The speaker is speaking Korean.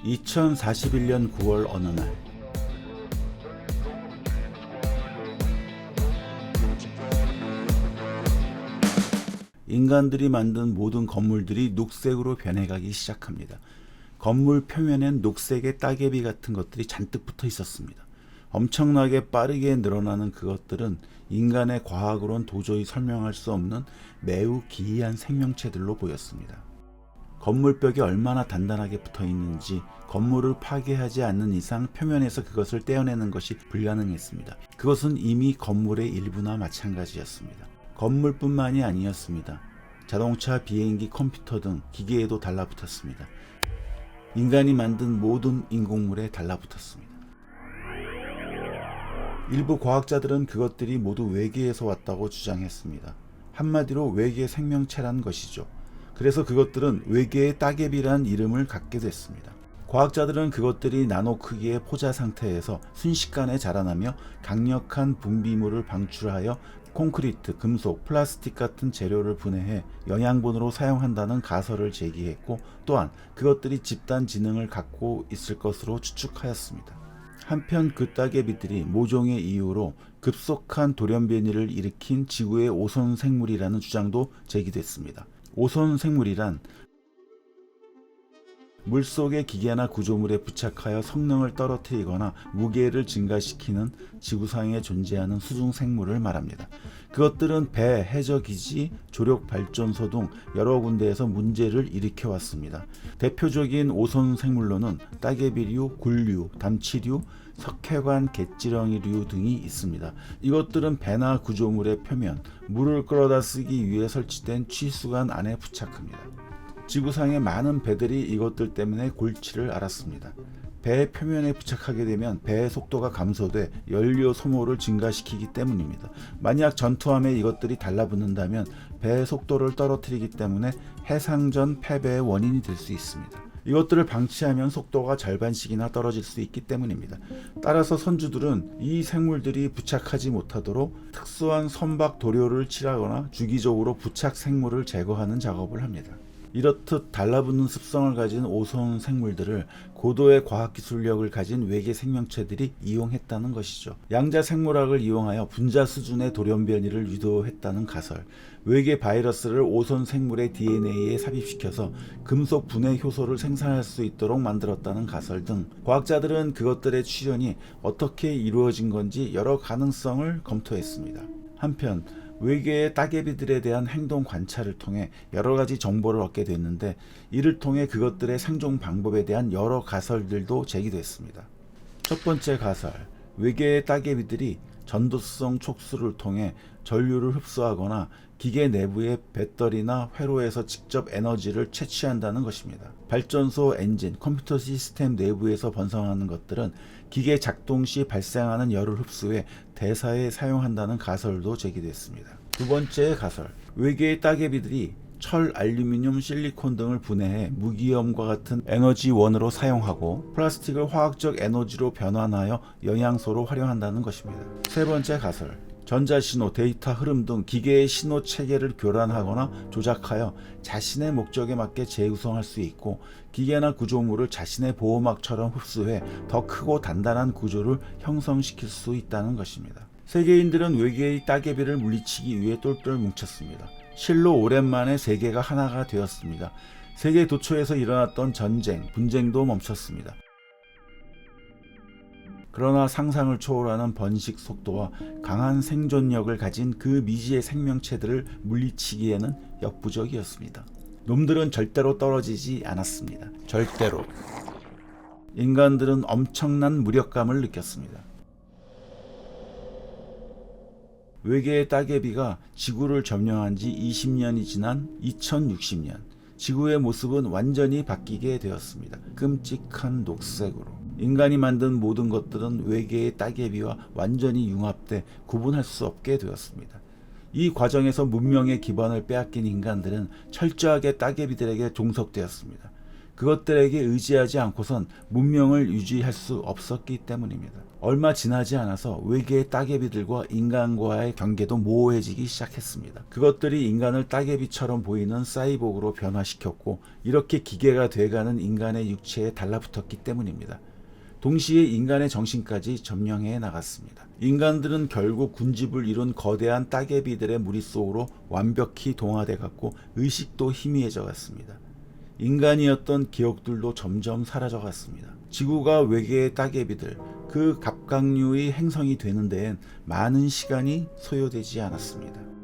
2041년 9월 어느 날, 인간들이 만든 모든 건물들이 녹색으로 변해가기 시작합니다. 건물 표면엔 녹색의 따개비 같은 것들이 잔뜩 붙어 있었습니다. 엄청나게 빠르게 늘어나는 그것들은 인간의 과학으론 도저히 설명할 수 없는 매우 기이한 생명체들로 보였습니다. 건물벽이 얼마나 단단하게 붙어 있는지 건물을 파괴하지 않는 이상 표면에서 그것을 떼어내는 것이 불가능했습니다. 그것은 이미 건물의 일부나 마찬가지였습니다. 건물뿐만이 아니었습니다. 자동차, 비행기, 컴퓨터 등 기계에도 달라붙었습니다. 인간이 만든 모든 인공물에 달라붙었습니다. 일부 과학자들은 그것들이 모두 외계에서 왔다고 주장했습니다. 한마디로 외계 생명체란 것이죠. 그래서 그것들은 외계의 따개비란 이름을 갖게 됐습니다. 과학자들은 그것들이 나노 크기의 포자 상태에서 순식간에 자라나며 강력한 분비물을 방출하여 콘크리트, 금속, 플라스틱 같은 재료를 분해해 영양분으로 사용한다는 가설을 제기했고, 또한 그것들이 집단 지능을 갖고 있을 것으로 추측하였습니다. 한편 그 따개비들이 모종의 이유로 급속한 돌연변이를 일으킨 지구의 오손 생물이라는 주장도 제기됐습니다. 오손 생물이란 물속의 기계나 구조물에 부착하여 성능을 떨어뜨리거나 무게를 증가시키는 지구상에 존재하는 수중 생물을 말합니다. 그것들은 배, 해저기지, 조력발전소 등 여러 군데에서 문제를 일으켜 왔습니다. 대표적인 오손 생물로는 따개비류, 굴류, 담치류, 석회관, 갯지렁이류 등이 있습니다. 이것들은 배나 구조물의 표면, 물을 끌어다 쓰기 위해 설치된 취수관 안에 부착합니다. 지구상의 많은 배들이 이것들 때문에 골치를 앓았습니다. 배의 표면에 부착하게 되면 배의 속도가 감소돼 연료 소모를 증가시키기 때문입니다. 만약 전투함에 이것들이 달라붙는다면 배의 속도를 떨어뜨리기 때문에 해상전 패배의 원인이 될 수 있습니다. 이것들을 방치하면 속도가 절반씩이나 떨어질 수 있기 때문입니다. 따라서 선주들은 이 생물들이 부착하지 못하도록 특수한 선박 도료를 칠하거나 주기적으로 부착 생물을 제거하는 작업을 합니다. 이렇듯 달라붙는 습성을 가진 오손 생물들을 고도의 과학기술력을 가진 외계 생명체들이 이용했다는 것이죠. 양자 생물학을 이용하여 분자 수준의 돌연변이를 유도했다는 가설, 외계 바이러스를 오손 생물의 DNA에 삽입시켜서 금속 분해 효소를 생산할 수 있도록 만들었다는 가설 등 과학자들은 그것들의 출현이 어떻게 이루어진 건지 여러 가능성을 검토했습니다. 한편 외계의 따개비들에 대한 행동 관찰을 통해 여러 가지 정보를 얻게 됐는데, 이를 통해 그것들의 생존 방법에 대한 여러 가설들도 제기됐습니다. 첫 번째 가설, 외계의 따개비들이 전도성 촉수를 통해 전류를 흡수하거나 기계 내부의 배터리나 회로에서 직접 에너지를 채취한다는 것입니다. 발전소, 엔진, 컴퓨터 시스템 내부에서 번성하는 것들은 기계 작동 시 발생하는 열을 흡수해 대사에 사용한다는 가설도 제기됐습니다. 두 번째 가설, 외계의 따개비들이 철, 알루미늄, 실리콘 등을 분해해 무기염과 같은 에너지원으로 사용하고 플라스틱을 화학적 에너지로 변환하여 영양소로 활용한다는 것입니다. 세 번째 가설, 전자신호, 데이터 흐름 등 기계의 신호 체계를 교란하거나 조작하여 자신의 목적에 맞게 재구성할 수 있고, 기계나 구조물을 자신의 보호막처럼 흡수해 더 크고 단단한 구조를 형성시킬 수 있다는 것입니다. 세계인들은 외계의 따개비를 물리치기 위해 똘똘 뭉쳤습니다. 실로 오랜만에 세계가 하나가 되었습니다. 세계 도처에서 일어났던 전쟁, 분쟁도 멈췄습니다. 그러나 상상을 초월하는 번식 속도와 강한 생존력을 가진 그 미지의 생명체들을 물리치기에는 역부족이었습니다. 놈들은 절대로 떨어지지 않았습니다. 절대로. 인간들은 엄청난 무력감을 느꼈습니다. 외계의 따개비가 지구를 점령한 지 20년이 지난 2060년, 지구의 모습은 완전히 바뀌게 되었습니다. 끔찍한 녹색으로. 인간이 만든 모든 것들은 외계의 따개비와 완전히 융합돼 구분할 수 없게 되었습니다. 이 과정에서 문명의 기반을 빼앗긴 인간들은 철저하게 따개비들에게 종속되었습니다. 그것들에게 의지하지 않고선 문명을 유지할 수 없었기 때문입니다. 얼마 지나지 않아서 외계의 따개비들과 인간과의 경계도 모호해지기 시작했습니다. 그것들이 인간을 따개비처럼 보이는 사이보그로 변화시켰고 이렇게 기계가 돼가는 인간의 육체에 달라붙었기 때문입니다. 동시에 인간의 정신까지 점령해 나갔습니다. 인간들은 결국 군집을 이룬 거대한 따개비들의 무리 속으로 완벽히 동화돼 갔고 의식도 희미해져 갔습니다. 인간이었던 기억들도 점점 사라져 갔습니다. 지구가 외계의 따개비들, 그 갑각류의 행성이 되는 데엔 많은 시간이 소요되지 않았습니다.